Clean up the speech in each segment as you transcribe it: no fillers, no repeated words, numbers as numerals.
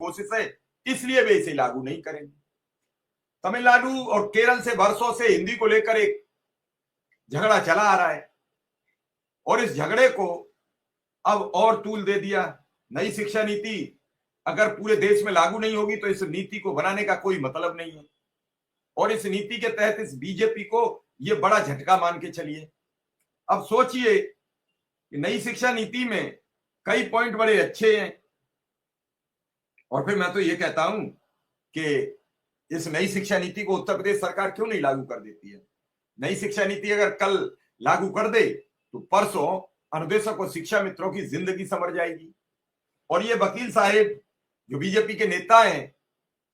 कोशिश है, इसलिए वे इसे लागू नहीं करेंगे। तमिलनाडु और केरल से वर्षों से हिंदी को लेकर एक झगड़ा चला आ रहा है और इस झगड़े को अब और तूल दे दिया। नई शिक्षा नीति अगर पूरे देश में लागू नहीं होगी तो इस नीति को बनाने का कोई मतलब नहीं है और इस नीति के तहत इस बीजेपी को यह बड़ा झटका मान के चलिए। अब सोचिए कि नई शिक्षा नीति में कई पॉइंट बड़े अच्छे हैं और फिर मैं तो ये कहता हूं कि इस नई शिक्षा नीति को उत्तर प्रदेश सरकार क्यों नहीं लागू कर देती है। नई शिक्षा नीति अगर कल लागू कर दे तो परसों अनुदेशक और शिक्षा मित्रों की जिंदगी संवर जाएगी। और ये वकील साहेब जो बीजेपी के नेता हैं,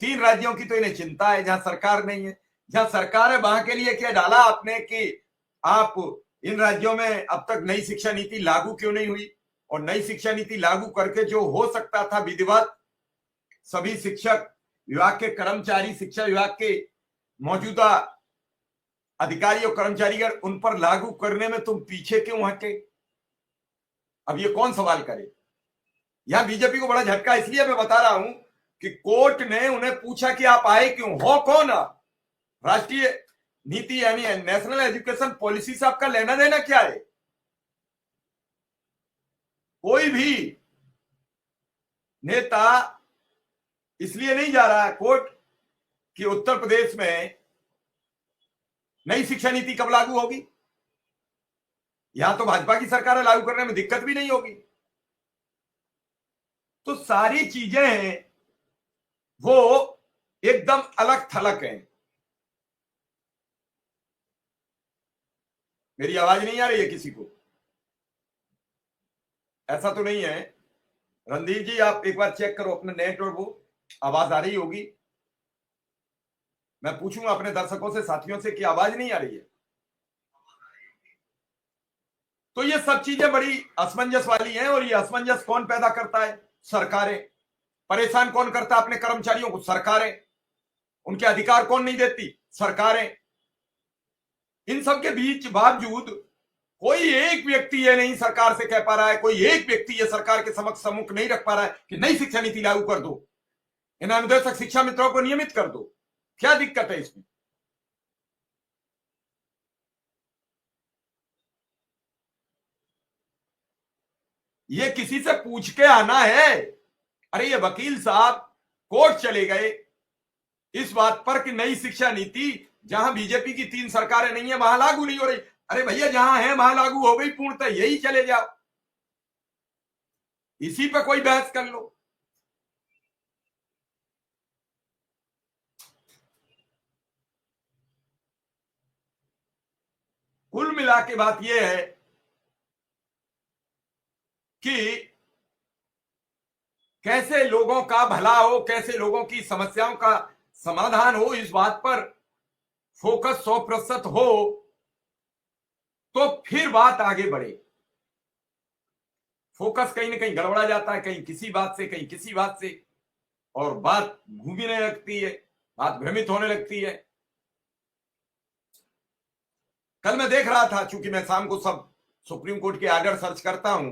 3 राज्यों की तो इन्हें चिंता है जहां सरकार नहीं है। जहां सरकार है वहां के लिए क्या डाला आपने कि आप इन राज्यों में अब तक नई शिक्षा नीति लागू क्यों नहीं हुई, और नई शिक्षा नीति लागू करके जो हो सकता था विधिवत सभी शिक्षक विभाग के कर्मचारी, शिक्षा विभाग के मौजूदा अधिकारी और कर्मचारीगण उन पर लागू करने में तुम पीछे क्यों हटे। अब ये कौन सवाल करे। यहां बीजेपी को बड़ा झटका इसलिए मैं बता रहा हूं कि कोर्ट ने उन्हें पूछा कि आप आए क्यों, हो कौन आप, राष्ट्रीय नीति यानी नेशनल एजुकेशन पॉलिसी से आपका लेना देना क्या है। कोई भी नेता इसलिए नहीं जा रहा है कोर्ट कि उत्तर प्रदेश में नई शिक्षा नीति कब लागू होगी। यहां तो भाजपा की सरकार है, लागू करने में दिक्कत भी नहीं होगी। तो सारी चीजें हैं वो एकदम अलग थलग हैं। मेरी आवाज नहीं आ रही है किसी को? ऐसा तो नहीं है। रणधीर जी आप एक बार चेक करो अपने नेट और वो आवाज आ रही होगी। मैं पूछूंगा अपने दर्शकों से, साथियों से कि आवाज नहीं आ रही है। तो ये सब चीजें बड़ी असमंजस वाली हैं और ये असमंजस कौन पैदा करता है? सरकारें। परेशान कौन करता है अपने कर्मचारियों को? सरकारें। उनके अधिकार कौन नहीं देती? सरकारें। इन सब के बीच बावजूद कोई एक व्यक्ति ये नहीं सरकार से कह पा रहा है, कोई एक व्यक्ति ये सरकार के समक्ष सम्मुख नहीं रख पा रहा है कि नई शिक्षा नीति लागू कर दो, इन अनुदेशक शिक्षा मित्रों को नियमित कर दो। क्या दिक्कत है इसमें? ये किसी से पूछ के आना है? अरे ये वकील साहब कोर्ट चले गए इस बात पर कि नई शिक्षा नीति जहां बीजेपी की 3 सरकारें नहीं है वहां लागू नहीं हो रही। अरे भैया जहां है वहां लागू हो गई पूर्णतः, यही चले जाओ, इसी पे कोई बहस कर लो। कुल मिला के बात यह है कि कैसे लोगों का भला हो, कैसे लोगों की समस्याओं का समाधान हो, इस बात पर फोकस 100% हो तो फिर बात आगे बढ़े। फोकस कहीं ना कहीं गड़बड़ा जाता है, कहीं किसी बात से कहीं किसी बात से, और बात घूमने लगती है, बात भ्रमित होने लगती है। कल मैं देख रहा था, चूंकि मैं शाम को सब सुप्रीम कोर्ट के आर्डर सर्च करता हूं,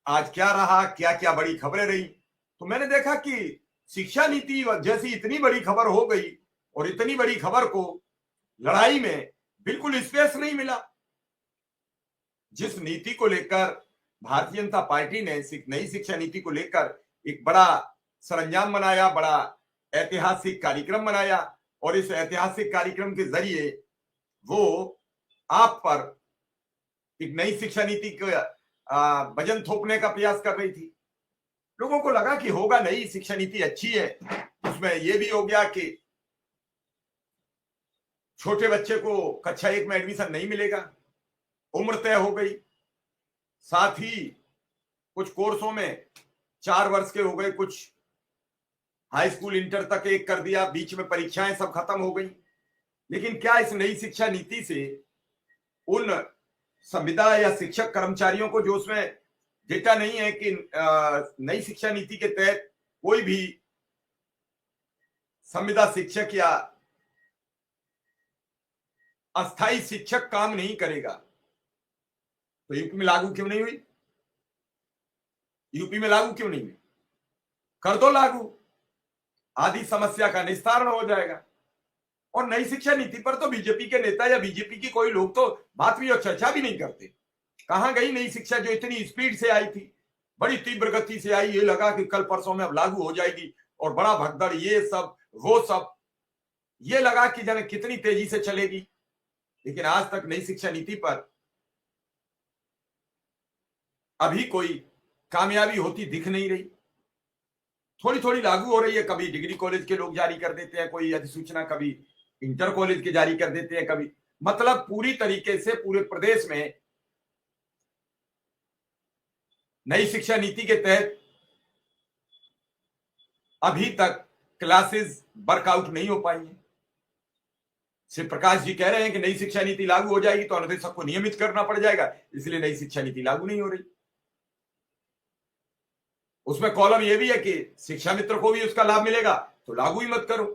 आज क्या रहा, क्या क्या बड़ी खबरें रही, तो मैंने देखा कि शिक्षा नीति जैसी इतनी बड़ी खबर हो गई और इतनी बड़ी खबर को लड़ाई में बिल्कुल स्पेस नहीं मिला। जिस नीति को लेकर भारतीय जनता पार्टी ने नई शिक्षा नीति को लेकर एक बड़ा सरंजाम बनाया, बड़ा ऐतिहासिक कार्यक्रम बनाया, और इस ऐतिहासिक कार्यक्रम के जरिए वो आप पर एक नई शिक्षा नीति का वजन थोपने का प्रयास कर रही थी। लोगों को लगा कि होगा नई शिक्षा नीति अच्छी है, उसमें यह भी हो गया कि छोटे बच्चे को कक्षा 1 में एडमिशन नहीं मिलेगा, उम्र तय हो गई, साथ ही कुछ कोर्सों में 4 वर्ष के हो गए, कुछ हाई स्कूल इंटर तक एक कर दिया, बीच में परीक्षाएं सब खत्म हो गई। लेकिन क्या इस नई शिक्षा नीति से उन संविदा या शिक्षक कर्मचारियों को, जो उसमें डेटा नहीं है कि नई शिक्षा नीति के तहत कोई भी संविदा शिक्षक या अस्थायी शिक्षक काम नहीं करेगा, तो यूपी में लागू क्यों नहीं हुई? यूपी में लागू क्यों नहीं हुई? कर दो लागू। आदि समस्या का निस्तारण हो जाएगा। और नई शिक्षा नीति पर तो बीजेपी के नेता या बीजेपी की कोई लोग तो बात भी और चर्चा भी नहीं करते। कहां गई नई शिक्षा जो इतनी स्पीड से आई थी, बड़ी तीव्र गति से आई, ये लगा कि कल परसों में अब लागू हो जाएगी और बड़ा भगदड़, ये सब वो सब, ये लगा कि जाने कितनी तेजी से चलेगी। लेकिन आज तक नई शिक्षा नीति पर अभी कोई कामयाबी होती दिख नहीं रही। थोड़ी थोड़ी लागू हो रही है, कभी डिग्री कॉलेज के लोग जारी कर देते हैं कोई अधिसूचना, कभी इंटर कॉलेज के जारी कर देते हैं, कभी, मतलब पूरी तरीके से पूरे प्रदेश में नई शिक्षा नीति के तहत अभी तक क्लासेस वर्कआउट नहीं हो पाई है। श्री प्रकाश जी कह रहे हैं कि नई शिक्षा नीति लागू हो जाएगी तो अनुदेशक को नियमित करना पड़ जाएगा, इसलिए नई शिक्षा नीति लागू नहीं हो रही। उसमें कॉलम यह भी है कि शिक्षा मित्र को भी उसका लाभ मिलेगा तो लागू ही मत करो।